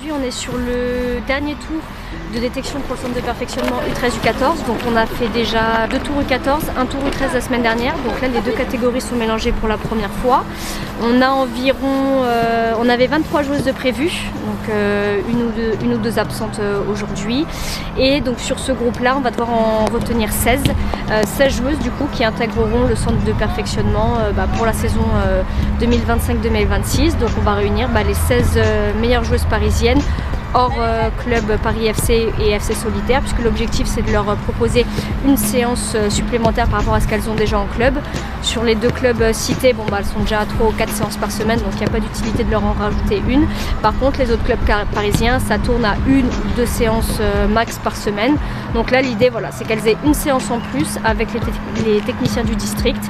Aujourd'hui, on est sur le dernier tour de détection pour le centre de perfectionnement U13 U14. Donc on a fait déjà 2 tours U14, un tour U13 la semaine dernière. Donc là, les deux catégories sont mélangées pour la première fois. On a environ, on avait 23 joueuses de prévues, donc une ou deux absentes aujourd'hui. Et donc sur ce groupe-là, on va devoir en retenir 16 joueuses du coup qui intégreront le centre de perfectionnement pour la saison 2025-2026. Donc on va réunir les 16 meilleures joueuses parisiennes hors club Paris FC et FC Solitaire, puisque l'objectif c'est de leur proposer une séance supplémentaire par rapport à ce qu'elles ont déjà en club. Sur les deux clubs cités, elles sont déjà à 3 ou 4 séances par semaine, donc il n'y a pas d'utilité de leur en rajouter une. Par contre, les autres clubs parisiens, ça tourne à 1 ou 2 séances max par semaine. Donc là, l'idée, c'est qu'elles aient une séance en plus avec les techniciens du district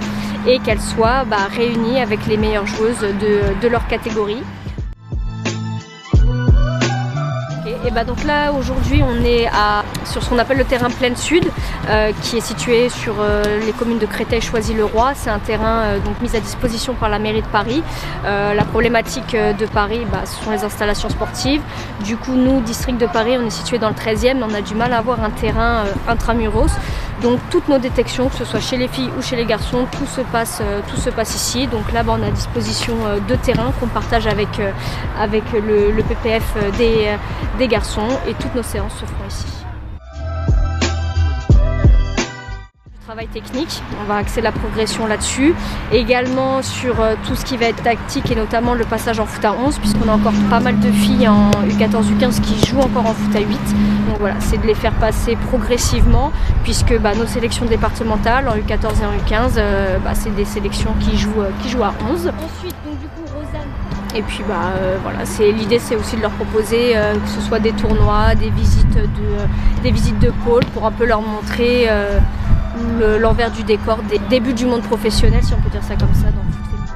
et qu'elles soient réunies avec les meilleures joueuses de leur catégorie. Et donc là aujourd'hui on est sur ce qu'on appelle le terrain Plaine Sud qui est situé sur les communes de Créteil, Choisy-le-Roi. C'est un terrain mis à disposition par la mairie de Paris. La problématique de Paris, ce sont les installations sportives. Du coup nous, district de Paris, on est situé dans le 13e, on a du mal à avoir un terrain intramuros. Donc toutes nos détections, que ce soit chez les filles ou chez les garçons, tout se passe ici. Donc là on a à disposition 2 terrains qu'on partage avec le PPF des garçons, et toutes nos séances se feront ici. Du travail technique, on va axer la progression là-dessus. Également sur tout ce qui va être tactique et notamment le passage en foot à 11, puisqu'on a encore pas mal de filles en U14, U15 qui jouent encore en foot à 8. Donc voilà, c'est de les faire passer progressivement, puisque nos sélections départementales en U14 et en U15, c'est des sélections qui jouent à 11. Ensuite, donc du coup, Rosanne. Et puis l'idée c'est aussi de leur proposer que ce soit des tournois, des visites de pôle, pour un peu leur montrer l'envers du décor des débuts du monde professionnel, si on peut dire ça comme ça, dans le foot féminin.